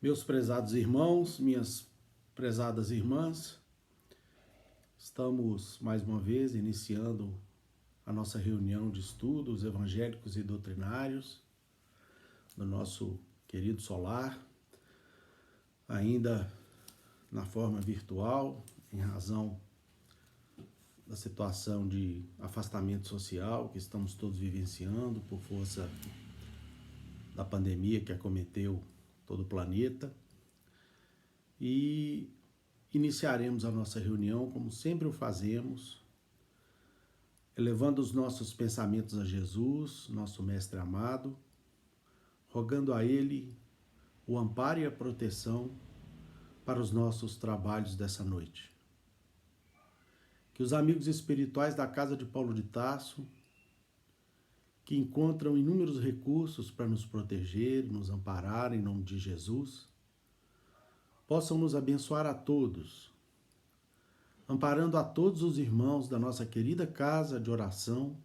Meus prezados irmãos, minhas prezadas irmãs, estamos mais uma vez iniciando a nossa reunião de estudos evangélicos e doutrinários no nosso querido solar, ainda na forma virtual, em razão da situação de afastamento social que estamos todos vivenciando por força da pandemia que acometeu todo o planeta. E iniciaremos a nossa reunião, como sempre o fazemos, elevando os nossos pensamentos a Jesus, nosso Mestre amado, rogando a Ele o amparo e a proteção para os nossos trabalhos dessa noite. Que os amigos espirituais da casa de Paulo de Tarso, que encontram inúmeros recursos para nos proteger, nos amparar em nome de Jesus, possam nos abençoar a todos, amparando a todos os irmãos da nossa querida casa de oração,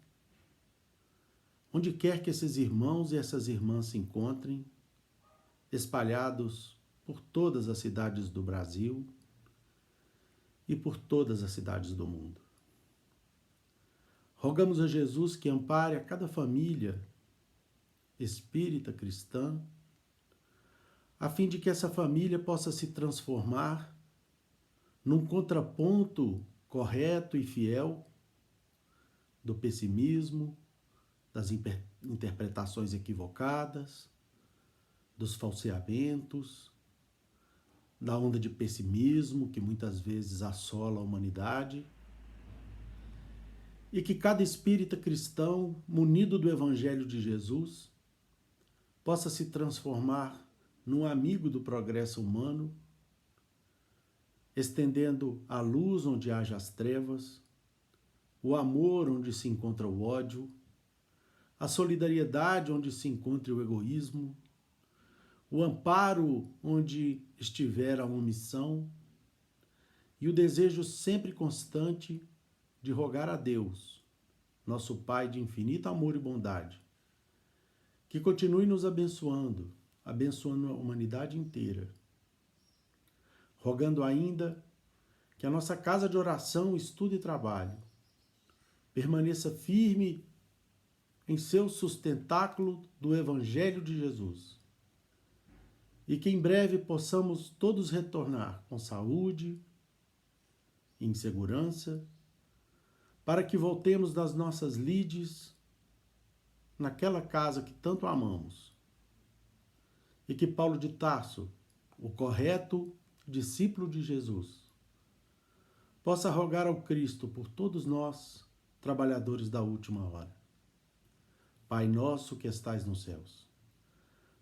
onde quer que esses irmãos e essas irmãs se encontrem, espalhados por todas as cidades do Brasil e por todas as cidades do mundo. Rogamos a Jesus que ampare a cada família espírita cristã, a fim de que essa família possa se transformar num contraponto correto e fiel do pessimismo, das interpretações equivocadas, dos falseamentos, da onda de pessimismo que muitas vezes assola a humanidade, e que cada espírita cristão, munido do Evangelho de Jesus, possa se transformar num amigo do progresso humano, estendendo a luz onde haja as trevas, o amor onde se encontra o ódio, a solidariedade onde se encontra o egoísmo, o amparo onde estiver a omissão e o desejo sempre constante de rogar a Deus, nosso Pai de infinito amor e bondade, que continue nos abençoando, abençoando a humanidade inteira, rogando ainda que a nossa casa de oração, estudo e trabalho permaneça firme em seu sustentáculo do Evangelho de Jesus e que em breve possamos todos retornar com saúde e em segurança, para que voltemos das nossas lides naquela casa que tanto amamos. E que Paulo de Tarso, o correto discípulo de Jesus, possa rogar ao Cristo por todos nós, trabalhadores da última hora. Pai nosso que estais nos céus,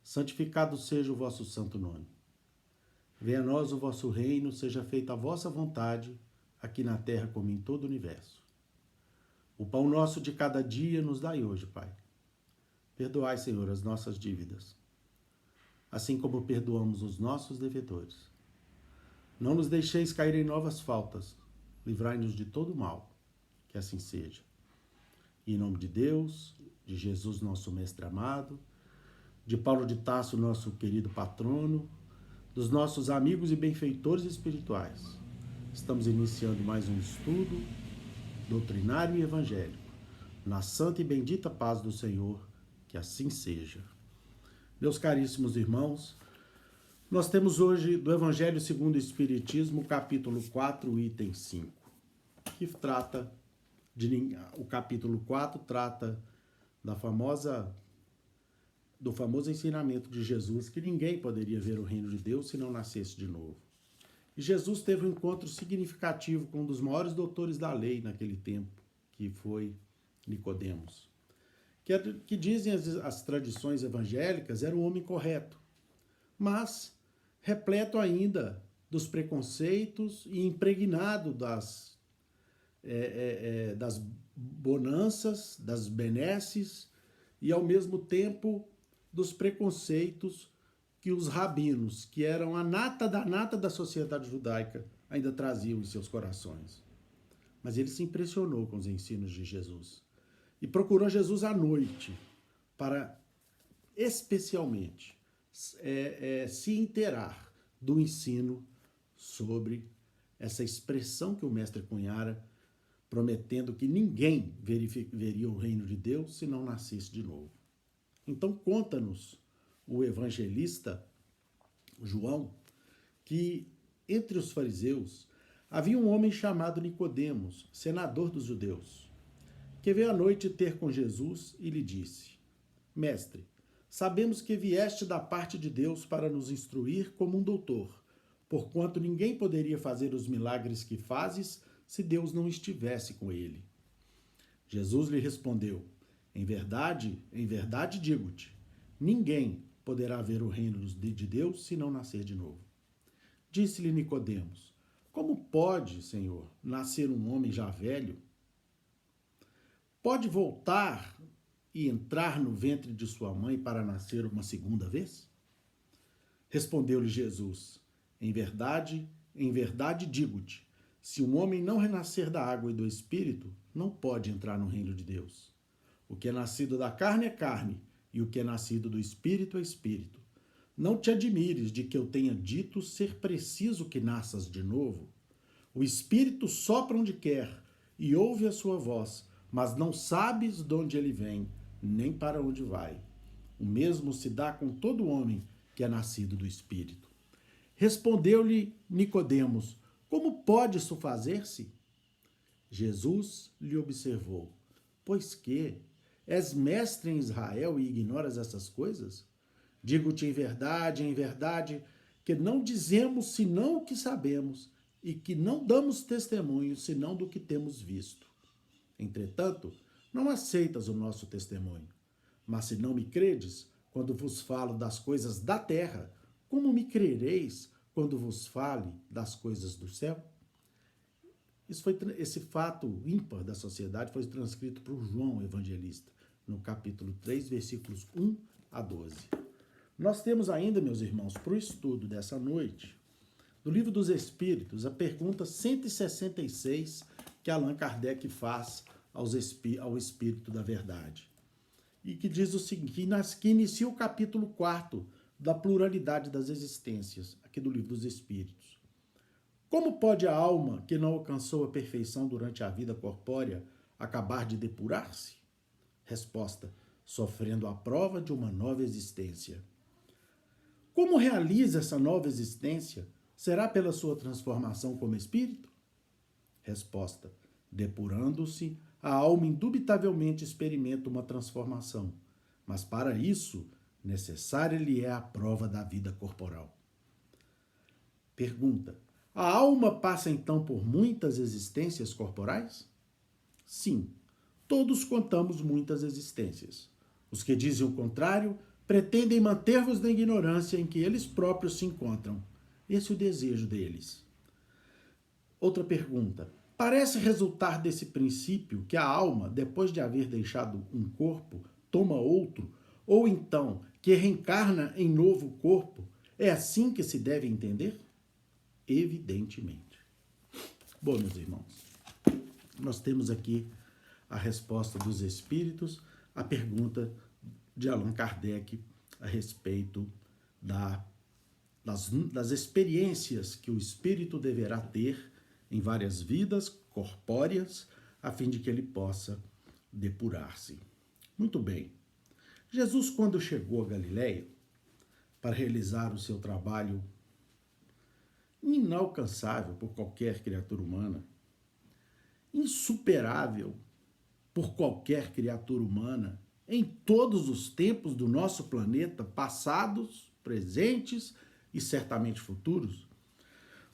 santificado seja o vosso santo nome. Venha a nós o vosso reino, seja feita a vossa vontade, aqui na terra como em todo o universo. O pão nosso de cada dia nos dai hoje, Pai. Perdoai, Senhor, as nossas dívidas, assim como perdoamos os nossos devedores. Não nos deixeis cair em novas faltas, livrai-nos de todo mal, que assim seja. E em nome de Deus, de Jesus, nosso Mestre amado, de Paulo de Tarso, nosso querido patrono, dos nossos amigos e benfeitores espirituais, estamos iniciando mais um estudo doutrinário e evangélico, na santa e bendita paz do Senhor, que assim seja. Meus caríssimos irmãos, nós temos hoje do Evangelho segundo o Espiritismo, capítulo 4, item 5, que trata o capítulo 4 trata do famoso ensinamento de Jesus, que ninguém poderia ver o reino de Deus se não nascesse de novo. E Jesus teve um encontro significativo com um dos maiores doutores da lei naquele tempo, que foi Nicodemos, que dizem as tradições evangélicas, era um homem correto, mas repleto ainda dos preconceitos e impregnado das bonanças, das benesses e ao mesmo tempo dos preconceitos que os rabinos, que eram a nata da sociedade judaica, ainda traziam em seus corações. Mas ele se impressionou com os ensinos de Jesus e procurou Jesus à noite para, especialmente, se inteirar do ensino sobre essa expressão que o mestre cunhara, prometendo que ninguém veria o reino de Deus se não nascesse de novo. Então conta-nos o evangelista João que entre os fariseus havia um homem chamado Nicodemos, senador dos judeus, que veio à noite ter com Jesus e lhe disse: Mestre, sabemos que vieste da parte de Deus para nos instruir como um doutor, porquanto ninguém poderia fazer os milagres que fazes se Deus não estivesse com ele. Jesus lhe respondeu: em verdade digo-te, ninguém poderá ver o reino de Deus se não nascer de novo. Disse-lhe Nicodemos: como pode, Senhor, nascer um homem já velho? Pode voltar e entrar no ventre de sua mãe para nascer uma segunda vez? Respondeu-lhe Jesus: em verdade digo-te, se um homem não renascer da água e do Espírito, não pode entrar no reino de Deus. O que é nascido da carne é carne, e o que é nascido do Espírito é Espírito. Não te admires de que eu tenha dito ser preciso que nasças de novo. O Espírito sopra onde quer, e ouve a sua voz, mas não sabes de onde ele vem, nem para onde vai. O mesmo se dá com todo homem que é nascido do Espírito. Respondeu-lhe Nicodemos: como pode isso fazer-se? Jesus lhe observou: pois que és mestre em Israel e ignoras essas coisas? Digo-te em verdade, que não dizemos senão o que sabemos, e que não damos testemunho senão do que temos visto. Entretanto, não aceitas o nosso testemunho. Mas se não me credes, quando vos falo das coisas da terra, como me crereis quando vos fale das coisas do céu? Esse fato ímpar da sociedade foi transcrito por João Evangelista, no capítulo 3, versículos 1 a 12. Nós temos ainda, meus irmãos, para o estudo dessa noite, do Livro dos Espíritos, a pergunta 166 que Allan Kardec faz ao Espírito da Verdade. E que diz o seguinte, que inicia o capítulo 4 da pluralidade das existências, aqui do Livro dos Espíritos. Como pode a alma, que não alcançou a perfeição durante a vida corpórea, acabar de depurar-se? Resposta: sofrendo a prova de uma nova existência. Como realiza essa nova existência? Será pela sua transformação como espírito? Resposta: depurando-se, a alma indubitavelmente experimenta uma transformação, mas para isso, necessária lhe é a prova da vida corporal. Pergunta: a alma passa então por muitas existências corporais? Sim, todos contamos muitas existências. Os que dizem o contrário pretendem manter-vos na ignorância em que eles próprios se encontram. Esse é o desejo deles. Outra pergunta: parece resultar desse princípio que a alma, depois de haver deixado um corpo, toma outro, ou então que reencarna em novo corpo? É assim que se deve entender? Evidentemente. Bom, meus irmãos, nós temos aqui a resposta dos espíritos à pergunta de Allan Kardec a respeito das experiências que o espírito deverá ter em várias vidas corpóreas, a fim de que ele possa depurar-se. Muito bem. Jesus, quando chegou a Galiléia para realizar o seu trabalho inalcançável por qualquer criatura humana, insuperável por qualquer criatura humana, em todos os tempos do nosso planeta, passados, presentes e certamente futuros,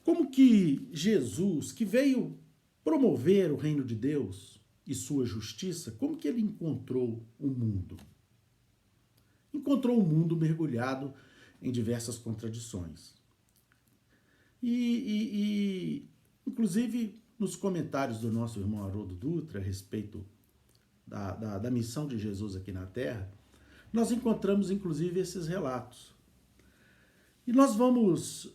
como que Jesus, que veio promover o reino de Deus e sua justiça, como que ele encontrou o mundo? Encontrou o mundo mergulhado em diversas contradições. Inclusive, nos comentários do nosso irmão Haroldo Dutra a respeito da missão de Jesus aqui na Terra, nós encontramos, inclusive, esses relatos. E nós vamos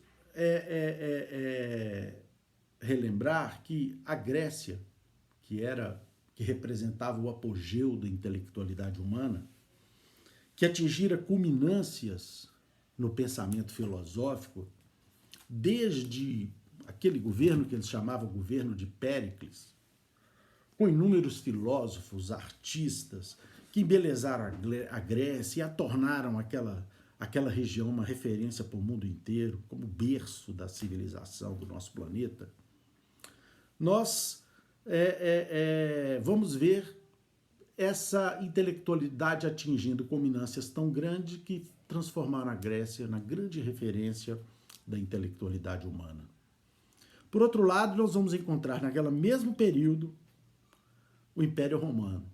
relembrar que a Grécia, que representava o apogeu da intelectualidade humana, que atingira culminâncias no pensamento filosófico, desde aquele governo que eles chamavam governo de Péricles, com inúmeros filósofos, artistas, que embelezaram a Grécia e a tornaram aquela região uma referência para o mundo inteiro, como berço da civilização do nosso planeta, nós vamos ver essa intelectualidade atingindo culminâncias tão grandes que transformaram a Grécia na grande referência da intelectualidade humana. Por outro lado, nós vamos encontrar naquele mesmo período o Império Romano,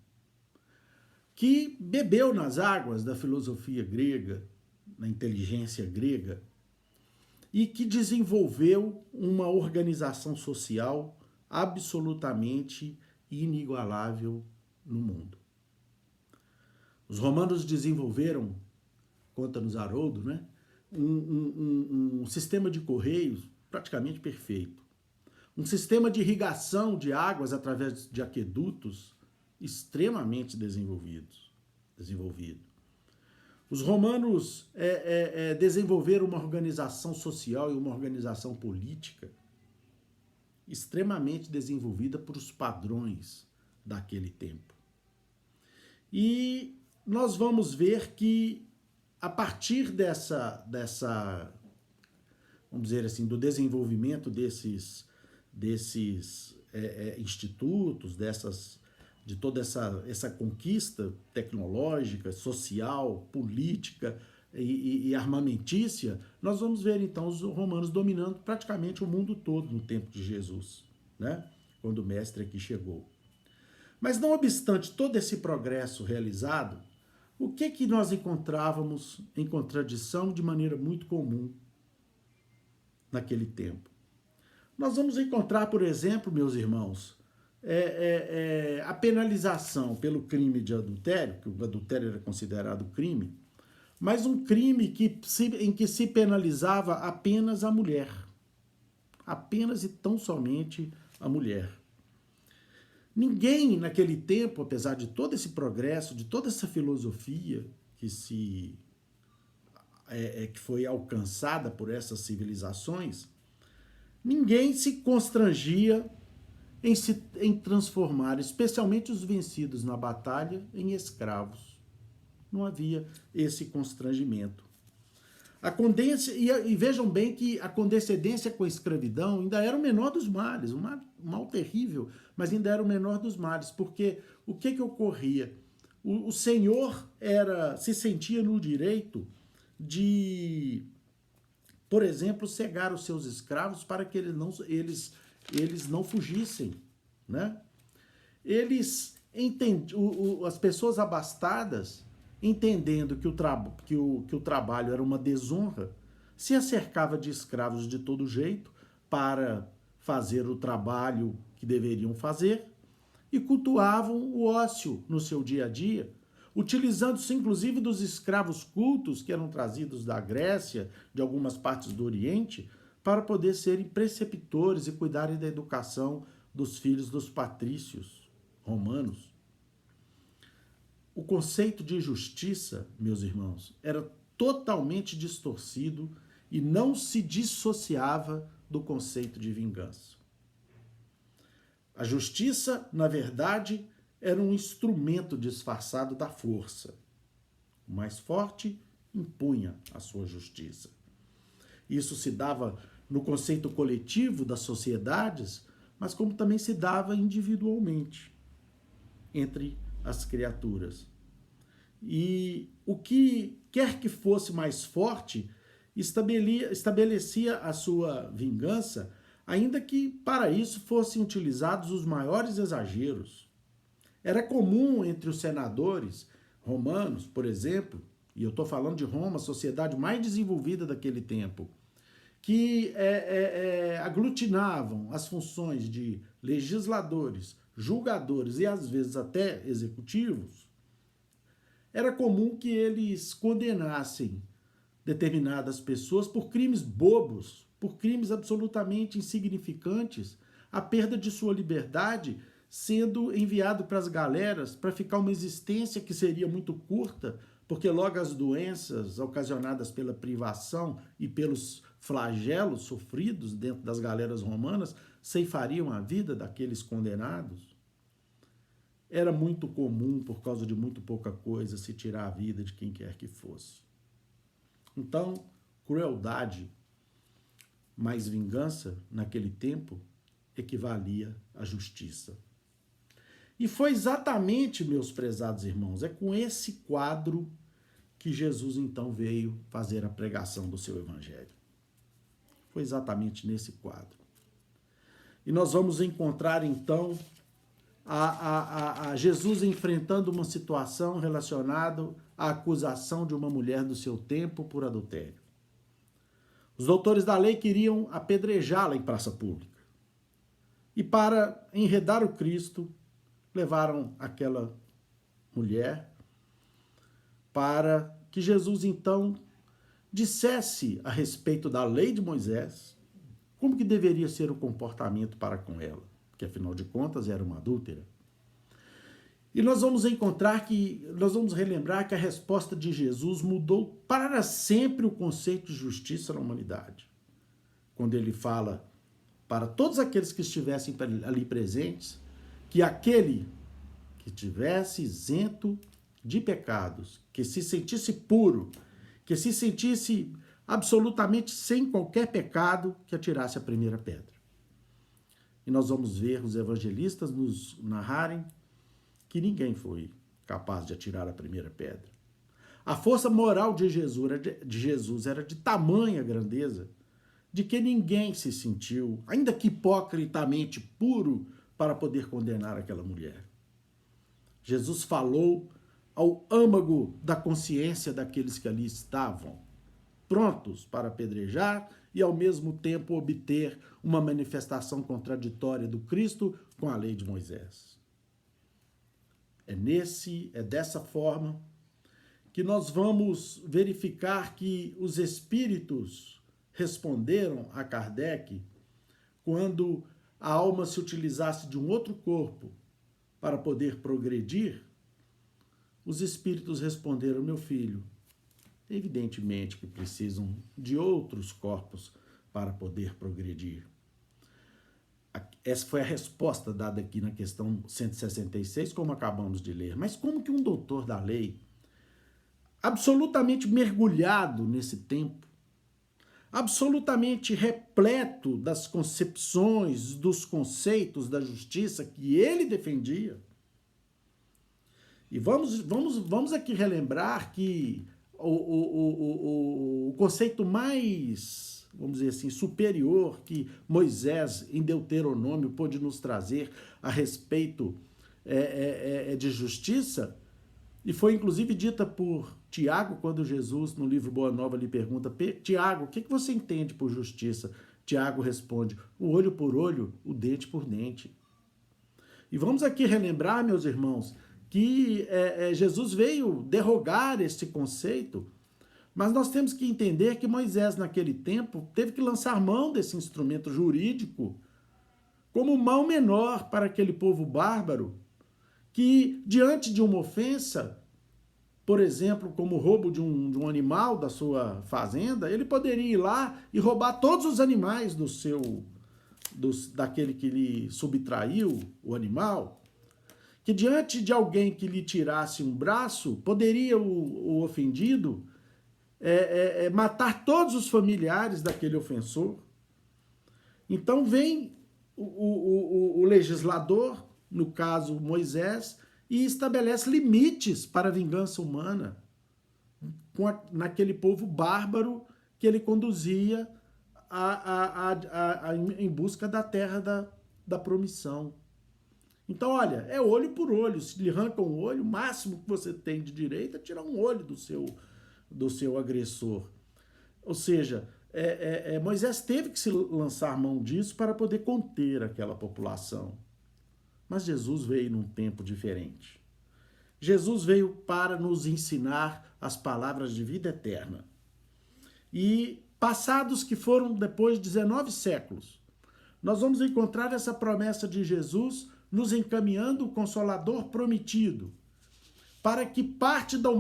que bebeu nas águas da filosofia grega, na inteligência grega, e que desenvolveu uma organização social absolutamente inigualável no mundo. Os romanos desenvolveram, conta-nos Haroldo, né, um sistema de correios praticamente perfeito. Um sistema de irrigação de águas através de aquedutos extremamente desenvolvido. Os romanos desenvolveram uma organização social e uma organização política extremamente desenvolvida por os padrões daquele tempo. E nós vamos ver que, a partir vamos dizer assim, do desenvolvimento desses institutos, de toda essa conquista tecnológica, social, política e armamentícia, nós vamos ver então os romanos dominando praticamente o mundo todo no tempo de Jesus, né? Quando o mestre aqui chegou. Mas não obstante todo esse progresso realizado, o que nós encontrávamos em contradição de maneira muito comum naquele tempo? Nós vamos encontrar, por exemplo, meus irmãos, a penalização pelo crime de adultério, que o adultério era considerado crime, mas um crime em que se penalizava apenas a mulher. Apenas e tão somente a mulher. Ninguém naquele tempo, apesar de todo esse progresso, de toda essa filosofia que foi alcançada por essas civilizações, ninguém se constrangia em transformar, especialmente os vencidos na batalha, em escravos. Não havia esse constrangimento. E vejam bem que a condescendência com a escravidão ainda era o menor dos males, um mal terrível, mas ainda era o menor dos males, porque o que ocorria? O senhor se sentia no direito de, por exemplo, cegar os seus escravos para que eles não fugissem, né? As pessoas abastadas, entendendo que o trabalho era uma desonra, se acercava de escravos de todo jeito para fazer o trabalho que deveriam fazer e cultuavam o ócio no seu dia a dia, utilizando-se inclusive dos escravos cultos que eram trazidos da Grécia, de algumas partes do Oriente, para poder serem preceptores e cuidarem da educação dos filhos dos patrícios romanos. O conceito de justiça, meus irmãos, era totalmente distorcido e não se dissociava do conceito de vingança. A justiça, na verdade, era um instrumento disfarçado da força. O mais forte impunha a sua justiça. Isso se dava no conceito coletivo das sociedades, mas como também se dava individualmente entre as criaturas. E o que quer que fosse mais forte estabelecia a sua vingança, ainda que para isso fossem utilizados os maiores exageros. Era comum entre os senadores romanos, por exemplo, e eu estou falando de Roma, a sociedade mais desenvolvida daquele tempo, que aglutinavam as funções de legisladores, julgadores e às vezes até executivos, era comum que eles condenassem determinadas pessoas por crimes bobos, por crimes absolutamente insignificantes, a perda de sua liberdade, sendo enviado para as galeras para ficar uma existência que seria muito curta porque logo as doenças ocasionadas pela privação e pelos flagelos sofridos dentro das galeras romanas ceifariam a vida daqueles condenados. Era muito comum, por causa de muito pouca coisa, se tirar a vida de quem quer que fosse. Então, crueldade mais vingança, naquele tempo, equivalia à justiça. E foi exatamente, meus prezados irmãos, é com esse quadro que Jesus então veio fazer a pregação do seu evangelho. Foi exatamente nesse quadro. E nós vamos encontrar então a Jesus enfrentando uma situação relacionada à acusação de uma mulher do seu tempo por adultério. Os doutores da lei queriam apedrejá-la em praça pública. E para enredar o Cristo, levaram aquela mulher para que Jesus então dissesse a respeito da lei de Moisés como que deveria ser o comportamento para com ela, porque afinal de contas era uma adúltera. E nós vamos relembrar que a resposta de Jesus mudou para sempre o conceito de justiça na humanidade. Quando ele fala para todos aqueles que estivessem ali presentes, que aquele que tivesse isento de pecados, que se sentisse puro, que se sentisse absolutamente sem qualquer pecado, que atirasse a primeira pedra. E nós vamos ver os evangelistas nos narrarem que ninguém foi capaz de atirar a primeira pedra. A força moral de Jesus era de tamanha grandeza, de que ninguém se sentiu, ainda que hipocritamente puro, para poder condenar aquela mulher. Jesus falou ao âmago da consciência daqueles que ali estavam, prontos para apedrejar e ao mesmo tempo obter uma manifestação contraditória do Cristo com a lei de Moisés. É dessa forma que nós vamos verificar que os espíritos responderam a Kardec quando a alma se utilizasse de um outro corpo para poder progredir. Os espíritos responderam: meu filho, evidentemente que precisam de outros corpos para poder progredir. Essa foi a resposta dada aqui na questão 166, como acabamos de ler. Mas como que um doutor da lei, absolutamente mergulhado nesse tempo, absolutamente repleto das concepções, dos conceitos da justiça que ele defendia. E vamos aqui relembrar que o conceito mais, vamos dizer assim, superior que Moisés, em Deuteronômio, pôde nos trazer a respeito de justiça, e foi inclusive dita por Tiago, quando Jesus, no livro Boa Nova, lhe pergunta: Tiago, o que você entende por justiça? Tiago responde: o olho por olho, o dente por dente. E vamos aqui relembrar, meus irmãos, que Jesus veio derrogar esse conceito, mas nós temos que entender que Moisés, naquele tempo, teve que lançar mão desse instrumento jurídico como mal menor para aquele povo bárbaro, que, diante de uma ofensa, por exemplo, como o roubo de um animal da sua fazenda, ele poderia ir lá e roubar todos os animais daquele que lhe subtraiu o animal, que diante de alguém que lhe tirasse um braço, poderia o ofendido matar todos os familiares daquele ofensor. Então vem o legislador, no caso Moisés, e estabelece limites para a vingança humana naquele povo bárbaro que ele conduzia em busca da terra da promissão. Então, olha, é olho por olho. Se lhe arranca um olho, o máximo que você tem de direito é tirar um olho do seu agressor. Ou seja, Moisés teve que se lançar mão disso para poder conter aquela população. Mas Jesus veio num tempo diferente. Jesus veio para nos ensinar as palavras de vida eterna. E passados que foram depois 19 séculos, nós vamos encontrar essa promessa de Jesus nos encaminhando o Consolador prometido, para que parte da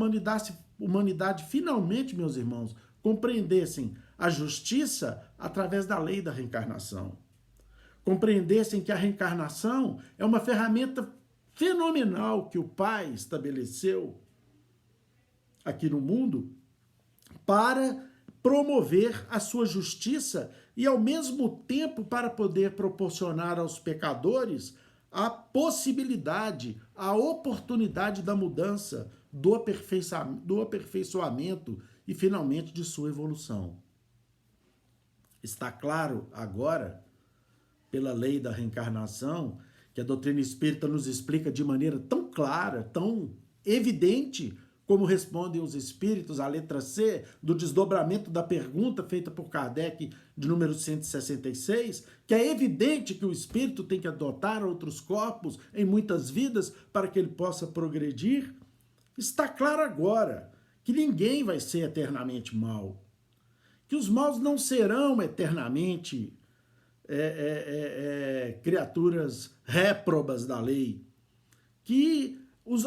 humanidade finalmente, meus irmãos, compreendessem a justiça através da lei da reencarnação. Compreendessem que a reencarnação é uma ferramenta fenomenal que o Pai estabeleceu aqui no mundo para promover a sua justiça e, ao mesmo tempo, para poder proporcionar aos pecadores a possibilidade, a oportunidade da mudança, do aperfeiçoamento e, finalmente, de sua evolução. Está claro agora, pela lei da reencarnação, que a doutrina espírita nos explica de maneira tão clara, tão evidente, como respondem os espíritos, a letra C do desdobramento da pergunta feita por Kardec de número 166, que é evidente que o espírito tem que adotar outros corpos em muitas vidas para que ele possa progredir. Está claro agora que ninguém vai ser eternamente mau, que os maus não serão eternamente criaturas réprobas da lei, que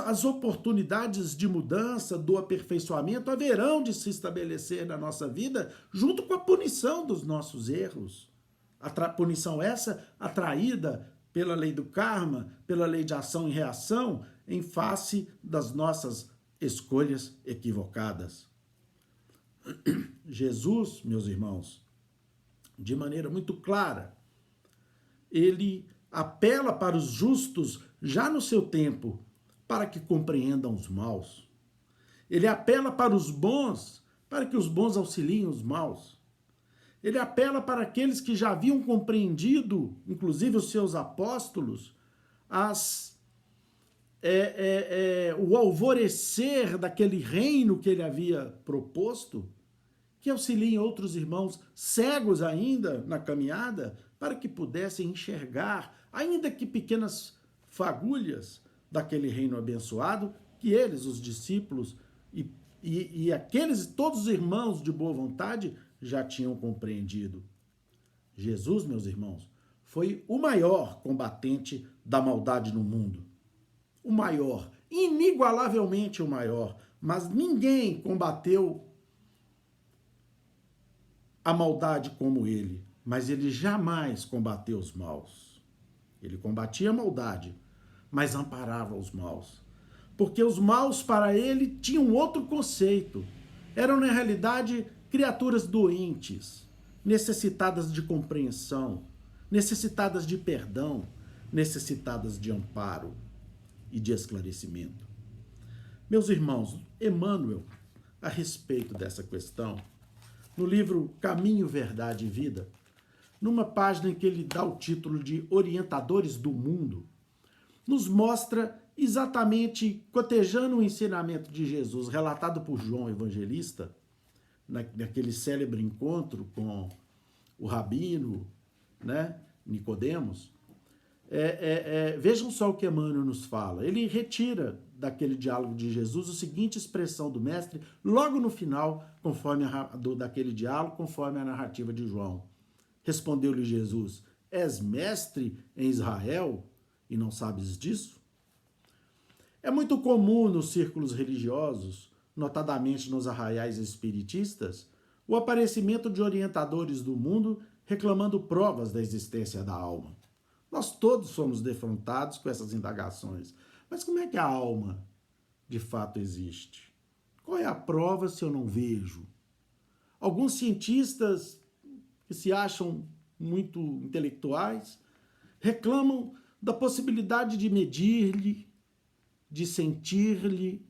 as oportunidades de mudança, do aperfeiçoamento haverão de se estabelecer na nossa vida junto com a punição dos nossos erros. A punição essa atraída pela lei do karma, pela lei de ação e reação, em face das nossas escolhas equivocadas. Jesus, meus irmãos, de maneira muito clara, ele apela para os justos já no seu tempo, para que compreendam os maus. Ele apela para os bons, para que os bons auxiliem os maus. Ele apela para aqueles que já haviam compreendido, inclusive os seus apóstolos, o alvorecer daquele reino que ele havia proposto, que auxiliem outros irmãos cegos ainda na caminhada, para que pudessem enxergar, ainda que pequenas fagulhas, daquele reino abençoado, que eles, os discípulos e aqueles, todos os irmãos de boa vontade, já tinham compreendido. Jesus, meus irmãos, foi o maior combatente da maldade no mundo. O maior, inigualavelmente o maior, mas ninguém combateu a maldade como ele, mas ele jamais combateu os maus. Ele combatia a maldade, mas amparava os maus. Porque os maus, para ele, tinham outro conceito. Eram, na realidade, criaturas doentes, necessitadas de compreensão, necessitadas de perdão, necessitadas de amparo e de esclarecimento. Meus irmãos, Emmanuel, a respeito dessa questão, no livro Caminho, Verdade e Vida, numa página em que ele dá o título de Orientadores do Mundo, nos mostra exatamente, cotejando o ensinamento de Jesus, relatado por João Evangelista, naquele célebre encontro com o rabino, né, Nicodemos. Vejam só o que Emmanuel nos fala. Ele retira daquele diálogo de Jesus a seguinte expressão do mestre, logo no final, daquele diálogo, conforme a narrativa de João. Respondeu-lhe Jesus: és mestre em Israel e não sabes disso? É muito comum nos círculos religiosos, notadamente nos arraiais espiritistas, o aparecimento de orientadores do mundo reclamando provas da existência da alma. Nós todos somos defrontados com essas indagações. Mas como é que a alma de fato existe? Qual é a prova se eu não vejo? Alguns cientistas que se acham muito intelectuais reclamam da possibilidade de medir-lhe, de sentir-lhe,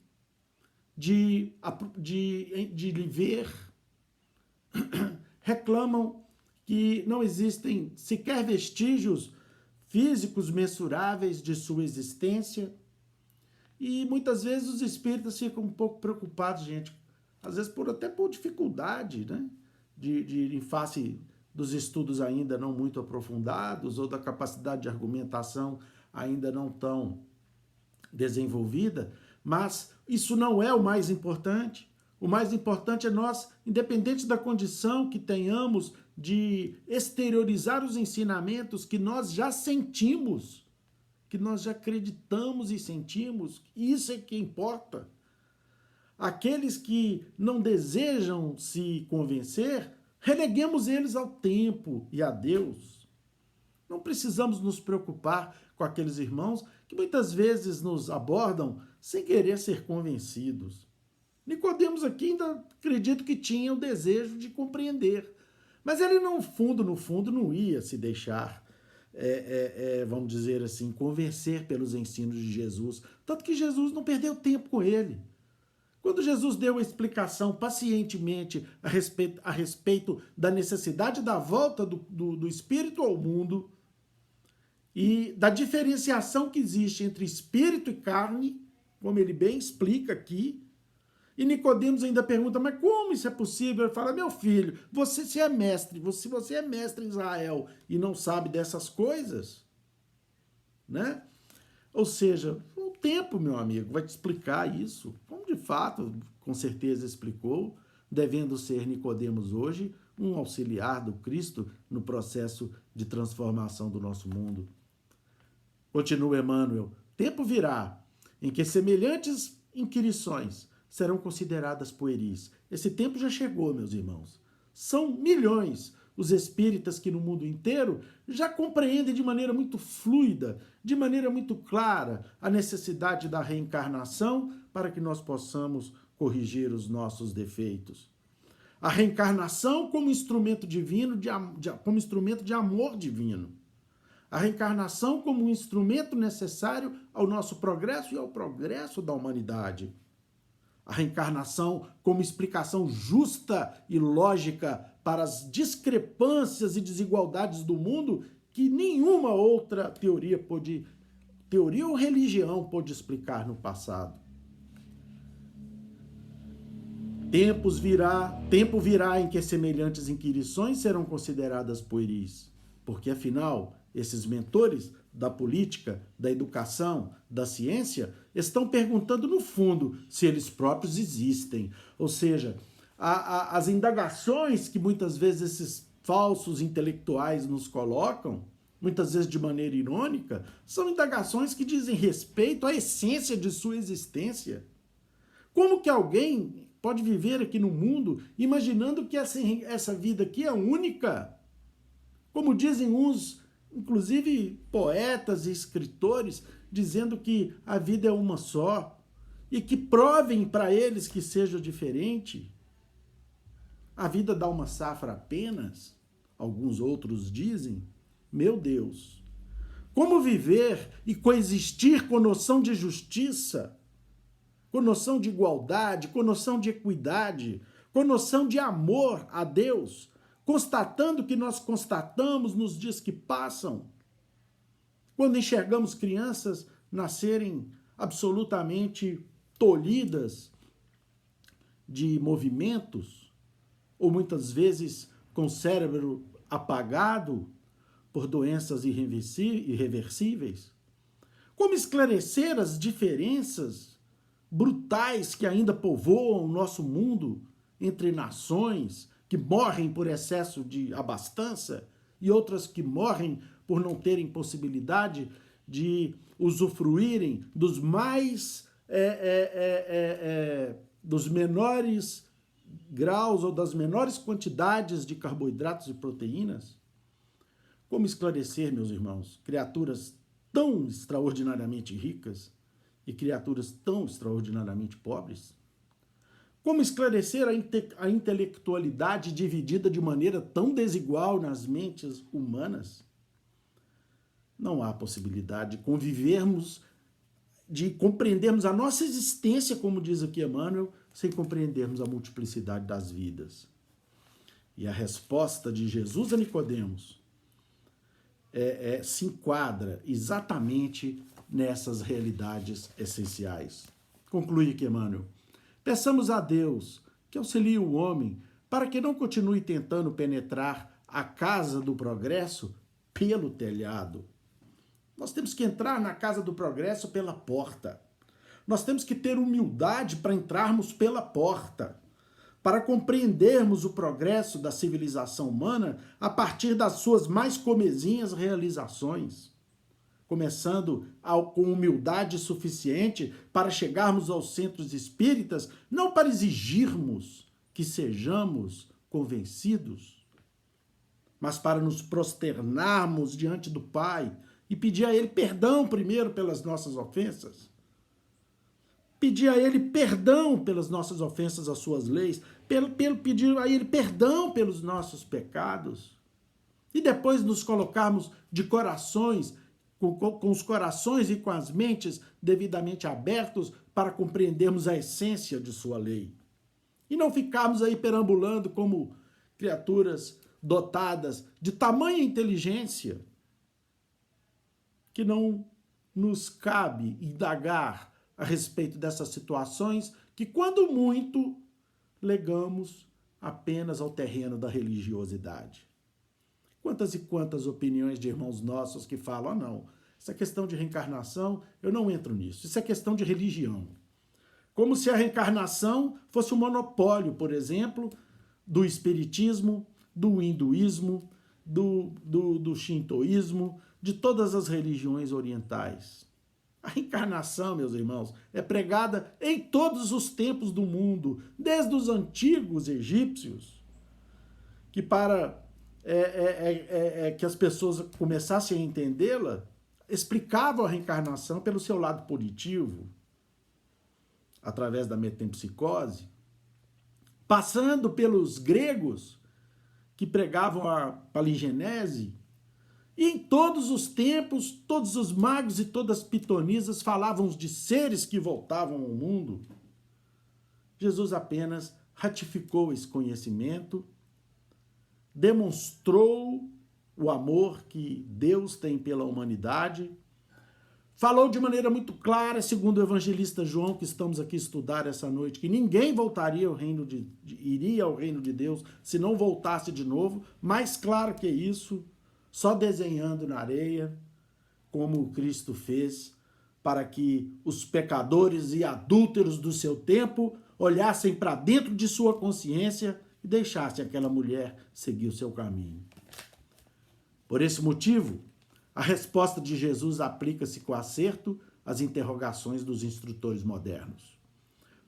de lhe ver. Reclamam que não existem sequer vestígios físicos mensuráveis de sua existência. E muitas vezes os espíritas ficam um pouco preocupados, gente, às vezes até por dificuldade, né? Em face dos estudos ainda não muito aprofundados ou da capacidade de argumentação ainda não tão desenvolvida, mas isso não é o mais importante. O mais importante é nós, independente da condição que tenhamos de exteriorizar os ensinamentos que nós já sentimos, que nós já acreditamos e sentimos, isso é que importa. aqueles que não desejam se convencer, releguemos eles ao tempo e a Deus. Não precisamos nos preocupar com aqueles irmãos que muitas vezes nos abordam sem querer ser convencidos. Nicodemos aqui ainda acredito que tinha o desejo de compreender, mas ele no fundo, não ia se deixar, vamos dizer assim, convencer pelos ensinos de Jesus. Tanto que Jesus não perdeu tempo com ele. Quando Jesus deu a explicação pacientemente a respeito da necessidade da volta do Espírito ao mundo e da diferenciação que existe entre espírito e carne, como ele bem explica aqui, e Nicodemos ainda pergunta, mas como isso é possível? Ele fala, meu filho, você é mestre, se você é mestre em Israel e não sabe dessas coisas, né? Ou seja, o tempo, meu amigo, vai te explicar isso, como de fato, com certeza explicou, devendo ser Nicodemos hoje um auxiliar do Cristo no processo de transformação do nosso mundo. Continua Emmanuel, tempo virá em que semelhantes inquirições serão consideradas pueris. Esse tempo já chegou, meus irmãos. São milhões os espíritas que no mundo inteiro já compreendem de maneira muito fluida, de maneira muito clara, a necessidade da reencarnação para que nós possamos corrigir os nossos defeitos. A reencarnação como instrumento divino, como instrumento de amor divino. A reencarnação como um instrumento necessário ao nosso progresso e ao progresso da humanidade. A reencarnação como explicação justa e lógica para as discrepâncias e desigualdades do mundo que nenhuma outra teoria ou religião pôde explicar no passado. Tempo virá em que semelhantes inquirições serão consideradas pueris, porque afinal, esses mentores da política, da educação, da ciência, estão perguntando no fundo se eles próprios existem. Ou seja, as indagações que muitas vezes esses falsos intelectuais nos colocam, muitas vezes de maneira irônica, são indagações que dizem respeito à essência de sua existência. Como que alguém pode viver aqui no mundo imaginando que essa vida aqui é única? Como dizem uns, inclusive poetas e escritores, dizendo que a vida é uma só e que provem para eles que seja diferente. A vida dá uma safra apenas, alguns outros dizem. Meu Deus, como viver e coexistir com noção de justiça, com noção de igualdade, com noção de equidade, com noção de amor a Deus, constatando o que nós constatamos nos dias que passam, quando enxergamos crianças nascerem absolutamente tolhidas de movimentos, ou muitas vezes com o cérebro apagado por doenças irreversíveis? Como esclarecer as diferenças brutais que ainda povoam o nosso mundo entre nações que morrem por excesso de abastança e outras que morrem por não terem possibilidade de usufruírem dos dos menores graus ou das menores quantidades de carboidratos e proteínas? Como esclarecer, meus irmãos, criaturas tão extraordinariamente ricas e criaturas tão extraordinariamente pobres? Como esclarecer a intelectualidade dividida de maneira tão desigual nas mentes humanas? Não há possibilidade de convivermos, de compreendermos a nossa existência, como diz aqui Emmanuel, sem compreendermos a multiplicidade das vidas. E a resposta de Jesus a Nicodemos se enquadra exatamente nessas realidades essenciais. Conclui aqui Emmanuel. Peçamos a Deus que auxilie o homem para que não continue tentando penetrar a casa do progresso pelo telhado. Nós temos que entrar na casa do progresso pela porta. Nós temos que ter humildade para entrarmos pela porta, para compreendermos o progresso da civilização humana a partir das suas mais comezinhas realizações. começando com humildade suficiente para chegarmos aos centros espíritas, não para exigirmos que sejamos convencidos, mas para nos prosternarmos diante do Pai e pedir a Ele perdão primeiro pelas nossas ofensas. Pedir a Ele perdão pelas nossas ofensas às suas leis, pedir a Ele perdão pelos nossos pecados. E depois nos colocarmos de corações, com os corações e com as mentes devidamente abertos para compreendermos a essência de sua lei. E não ficarmos aí perambulando como criaturas dotadas de tamanha inteligência que não nos cabe indagar a respeito dessas situações que, quando muito, legamos apenas ao terreno da religiosidade. Quantas e quantas opiniões de irmãos nossos que falam, não, essa questão de reencarnação, eu não entro nisso, isso é questão de religião. Como se a reencarnação fosse um monopólio, por exemplo, do espiritismo, do hinduísmo, do shintoísmo, de todas as religiões orientais. A reencarnação, meus irmãos, é pregada em todos os tempos do mundo, desde os antigos egípcios, que para que as pessoas começassem a entendê-la, explicavam a reencarnação pelo seu lado punitivo, através da metempsicose, passando pelos gregos, que pregavam a paligenese, e em todos os tempos, todos os magos e todas as pitonisas falavam de seres que voltavam ao mundo. Jesus apenas ratificou esse conhecimento, demonstrou o amor que Deus tem pela humanidade, falou de maneira muito clara, segundo o evangelista João, que estamos aqui a estudar essa noite, que ninguém voltaria ao reino iria ao reino de Deus se não voltasse de novo. Mais claro que isso, só desenhando na areia, como Cristo fez, para que os pecadores e adúlteros do seu tempo olhassem para dentro de sua consciência e deixassem aquela mulher seguir o seu caminho. Por esse motivo, a resposta de Jesus aplica-se com acerto às interrogações dos instrutores modernos.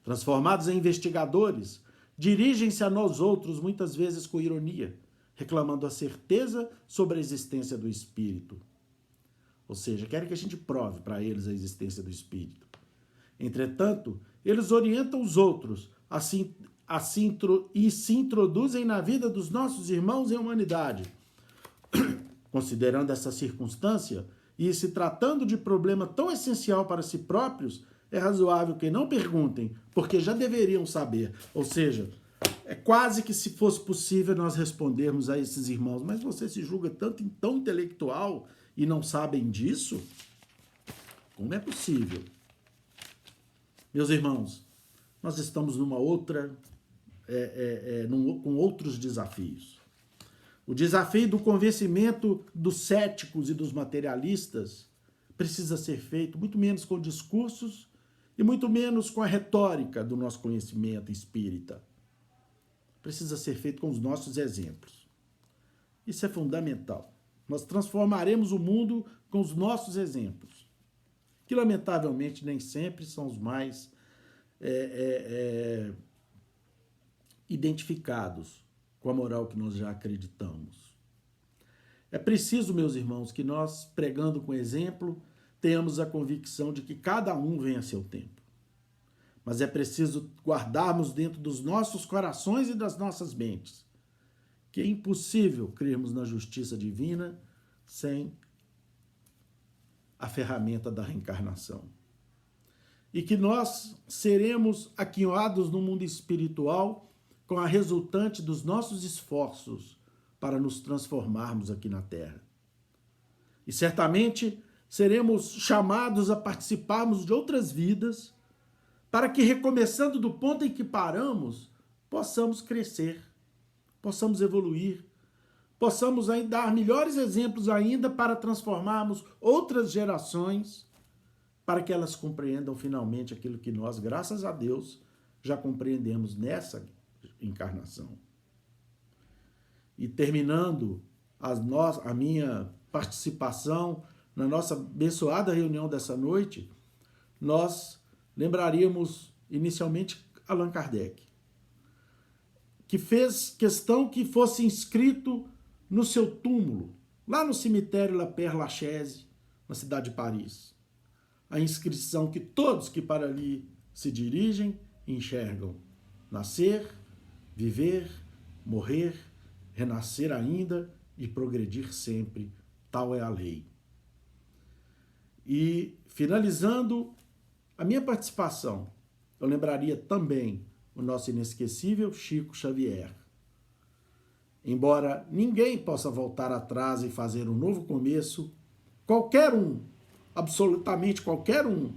Transformados em investigadores, dirigem-se a nós outros muitas vezes com ironia, reclamando a certeza sobre a existência do Espírito. Ou seja, querem que a gente prove para eles a existência do Espírito. Entretanto, eles orientam os outros e se introduzem na vida dos nossos irmãos em humanidade. Considerando essa circunstância e se tratando de problema tão essencial para si próprios, é razoável que não perguntem, porque já deveriam saber. Ou seja, é quase que se fosse possível nós respondermos a esses irmãos, mas você se julga tão intelectual e não sabem disso? Como é possível? Meus irmãos, nós estamos numa outra, com outros desafios. O desafio do convencimento dos céticos e dos materialistas precisa ser feito muito menos com discursos e muito menos com a retórica do nosso conhecimento espírita. Precisa ser feito com os nossos exemplos. Isso é fundamental. Nós transformaremos o mundo com os nossos exemplos, que lamentavelmente nem sempre são os mais identificados com a moral que nós já acreditamos. É preciso, meus irmãos, que nós, pregando com exemplo, tenhamos a convicção de que cada um vem a seu tempo. Mas é preciso guardarmos dentro dos nossos corações e das nossas mentes que é impossível crermos na justiça divina sem a ferramenta da reencarnação. E que nós seremos aquinhoados no mundo espiritual com a resultante dos nossos esforços para nos transformarmos aqui na Terra. E certamente seremos chamados a participarmos de outras vidas para que, recomeçando do ponto em que paramos, possamos crescer, possamos evoluir, possamos dar melhores exemplos ainda para transformarmos outras gerações, para que elas compreendam finalmente aquilo que nós, graças a Deus, já compreendemos nessa encarnação. E terminando a minha participação na nossa abençoada reunião dessa noite, nós lembraríamos inicialmente Allan Kardec, que fez questão que fosse inscrito no seu túmulo, lá no cemitério La Père-Lachaise, na cidade de Paris, a inscrição que todos que para ali se dirigem enxergam: nascer, viver, morrer, renascer ainda e progredir sempre, tal é a lei. E, finalizando a minha participação, eu lembraria também o nosso inesquecível Chico Xavier. Embora ninguém possa voltar atrás e fazer um novo começo, qualquer um, absolutamente qualquer um,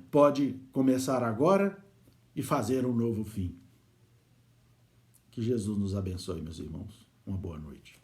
pode começar agora e fazer um novo fim. Que Jesus nos abençoe, meus irmãos. Uma boa noite.